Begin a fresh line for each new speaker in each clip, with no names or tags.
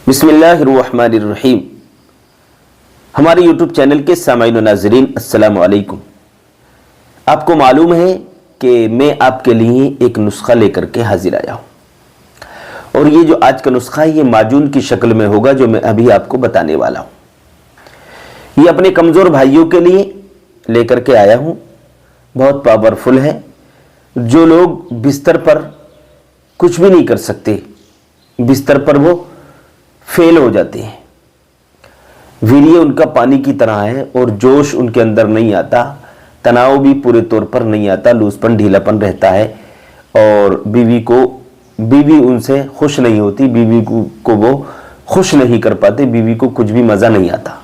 بسم اللہ الرحمن الرحیم۔ ہمارے یوٹیوب چینل کے سامعین و ناظرین السلام علیکم۔ آپ کو معلوم ہے کہ میں آپ کے لیے ایک نسخہ لے کر کے حاضر آیا ہوں، اور یہ جو آج کا نسخہ ہے یہ معجون کی شکل میں ہوگا جو میں ابھی آپ کو بتانے والا ہوں۔ یہ اپنے کمزور بھائیوں کے لیے لے کر کے آیا ہوں، بہت پاورفل ہے۔ جو لوگ بستر پر کچھ بھی نہیں کر سکتے، بستر پر وہ فیل ہو جاتے ہیں، ویریہ ان کا پانی کی طرح ہے اور جوش ان کے اندر نہیں آتا، تناؤ بھی پورے طور پر نہیں آتا، لوس پن ڈھیلا پن رہتا ہے، اور بیوی ان سے خوش نہیں ہوتی، بیوی کو وہ خوش نہیں کر پاتے، بیوی کو کچھ بھی مزہ نہیں آتا۔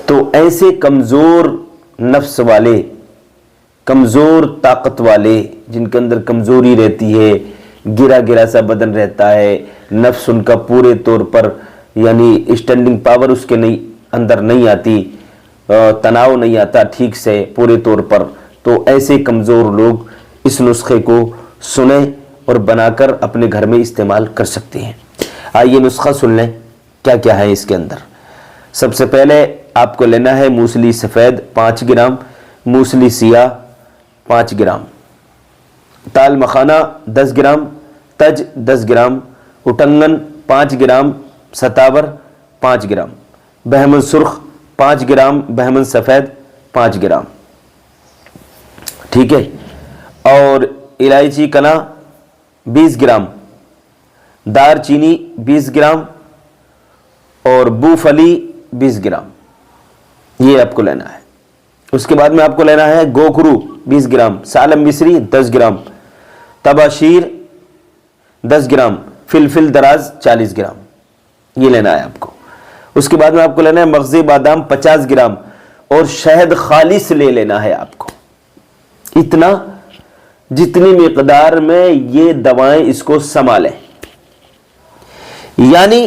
تو ایسے کمزور نفس والے، کمزور طاقت والے، جن کے اندر کمزوری رہتی ہے، گرا گرا سا بدن رہتا ہے، نفس ان کا پورے طور پر یعنی اسٹینڈنگ پاور اس کے اندر نہیں آتی، تناؤ نہیں آتا ٹھیک سے پورے طور پر، تو ایسے کمزور لوگ اس نسخے کو سنیں اور بنا کر اپنے گھر میں استعمال کر سکتے ہیں۔ آئیے نسخہ سن لیں کیا کیا ہے اس کے اندر۔ سب سے پہلے آپ کو لینا ہے موسلی سفید 5 گرام، موسلی سیاہ 5 گرام، تال مکھانا 10 گرام، تج 10 گرام، اٹنگن 5 گرام، ستاور 5 گرام، بہمن سرخ 5 گرام، بہمن سفید 5 گرام، ٹھیک ہے، اور الائچی کنا 20 گرام، دار چینی 20 گرام، اور بو پھلی 20 گرام، یہ آپ کو لینا ہے۔ اس کے بعد میں آپ کو لینا ہے گوکھرو 20 گرام، سالم مصری 10 گرام، تباشیر 10 گرام، فلفل دراز 40 گرام، یہ لینا ہے آپ کو۔ اس کے بعد میں آپ کو لینا ہے مغز بادام 50 گرام، اور شہد خالص لے لینا ہے آپ کو، اتنا جتنی مقدار میں یہ دوائیں اس کو سنبھالیں۔ یعنی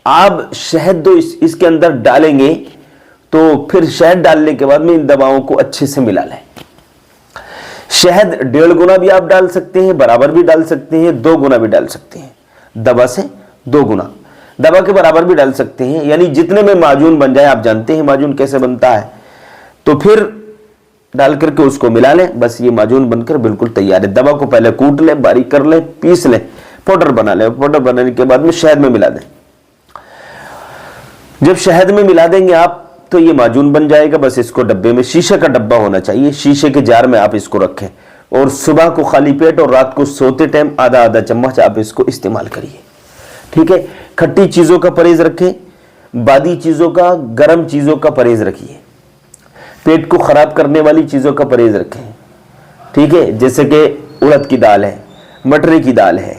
آپ شہد دو اس کے اندر ڈالیں گے تو پھر شہد ڈالنے کے بعد میں ان دواؤں کو اچھے سے ملا لیں۔ شہد 1.5 گنا بھی آپ ڈال سکتے ہیں، برابر بھی ڈال سکتے ہیں، 2 گنا بھی ڈال سکتے ہیں، دوا سے 2 گنا، دوا کے برابر بھی ڈال سکتے ہیں، یعنی جتنے میں معجون بن جائے، آپ جانتے ہیں معجون کیسے بنتا ہے، تو پھر ڈال کر کے اس کو ملا لیں، بس یہ معجون بن کر بالکل تیار ہے۔ دوا کو پہلے کوٹ لیں، باریک کر لیں، پیس لیں، پاؤڈر بنا لیں، پاؤڈر بنانے کے بعد میں شہد میں ملا دیں۔ جب شہد میں ملا دیں گے آپ تو یہ معجون بن جائے گا۔ بس اس کو ڈبے میں، شیشے کا ڈبہ ہونا چاہیے، شیشے کے جار میں آپ اس کو رکھیں، اور صبح کو خالی پیٹ اور رات کو سوتے ٹائم آدھا چمچ آپ اس کو استعمال کریے، ٹھیک ہے۔ کھٹی چیزوں کا پرہیز رکھیں، بادی چیزوں کا، گرم چیزوں کا پرہیز رکھیے، پیٹ کو خراب کرنے والی چیزوں کا پرہیز رکھیں، ٹھیک ہے، جیسے کہ اڑد کی دال ہے، مٹر کی دال ہے،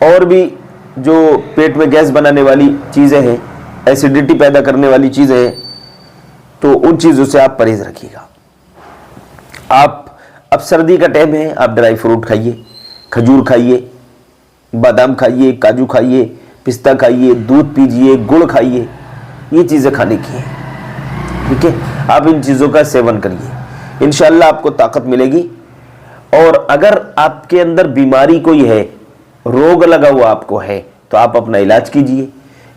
اور بھی جو پیٹ میں گیس بنانے والی چیزیں ہیں، ایسیڈیٹی پیدا کرنے والی چیزیں ہیں، تو ان چیزوں سے آپ پرہیز رکھیے گا۔ آپ اب سردی کا ٹائم ہے، آپ ڈرائی فروٹ کھائیے، کھجور کھائیے، بادام کھائیے، کاجو کھائیے، پستہ کھائیے، دودھ پیجیے، گڑ کھائیے، یہ چیزیں کھانے کی ہیں، ٹھیک ہے۔ آپ ان چیزوں کا سیون کریے، انشاءاللہ آپ کو طاقت ملے گی۔ اور اگر آپ کے اندر بیماری کوئی ہے، روگ لگا ہوا آپ کو ہے، تو آپ اپنا علاج کیجیے،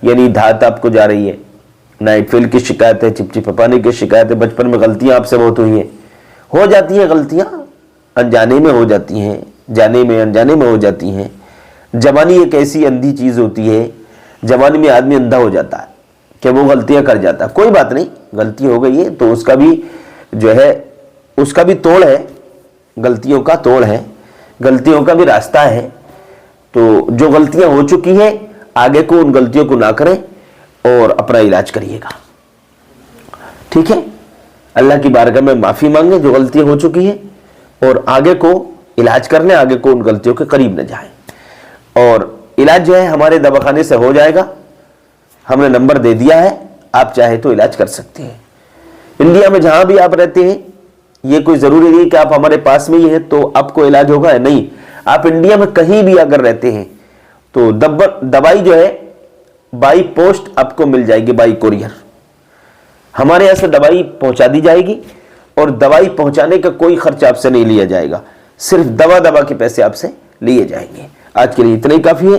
یعنی دھات آپ کو جا رہی ہے، نائٹ فیل کی شکایت ہے، چپچپانے کی شکایت ہے، بچپن میں غلطیاں آپ سے بہت ہوئی ہیں، ہو جاتی ہیں غلطیاں، انجانے میں ہو جاتی ہیں، جانے میں انجانے میں ہو جاتی ہیں۔ جوانی ایک ایسی اندھی چیز ہوتی ہے، جوانی میں آدمی اندھا ہو جاتا ہے کہ وہ غلطیاں کر جاتا ہے، کوئی بات نہیں، غلطی ہو گئی ہے تو اس کا بھی جو ہے، اس کا بھی توڑ ہے، غلطیوں کا توڑ ہے، غلطیوں کا بھی راستہ ہے۔ تو جو غلطیاں ہو چکی ہیں آگے کو ان غلطیوں کو نہ کریں اور اپنا علاج کریے گا، ٹھیک ہے۔ اللہ کی بارگاہ میں معافی مانگیں جو غلطیاں ہو چکی ہیں، اور آگے کو علاج کر لیں، آگے کو ان غلطیوں کے قریب نہ جائیں۔ اور علاج جو ہے ہمارے دواخانے سے ہو جائے گا، ہم نے نمبر دے دیا ہے، آپ چاہے تو علاج کر سکتے ہیں۔ انڈیا میں جہاں بھی آپ رہتے ہیں، یہ کوئی ضروری نہیں کہ آپ ہمارے پاس میں ہی ہیں تو آپ کو علاج ہوگا، نہیں، آپ انڈیا میں کہیں بھی اگر رہتے ہیں تو دوائی جو ہے بائی پوسٹ آپ کو مل جائے گی، بائی کوریئر ہمارے یہاں سے دوائی پہنچا دی جائے گی، اور دوائی پہنچانے کا کوئی خرچ آپ سے نہیں لیا جائے گا، صرف دوا کے پیسے آپ سے لیے جائیں گے۔ آج کے لیے اتنا ہی کافی ہے۔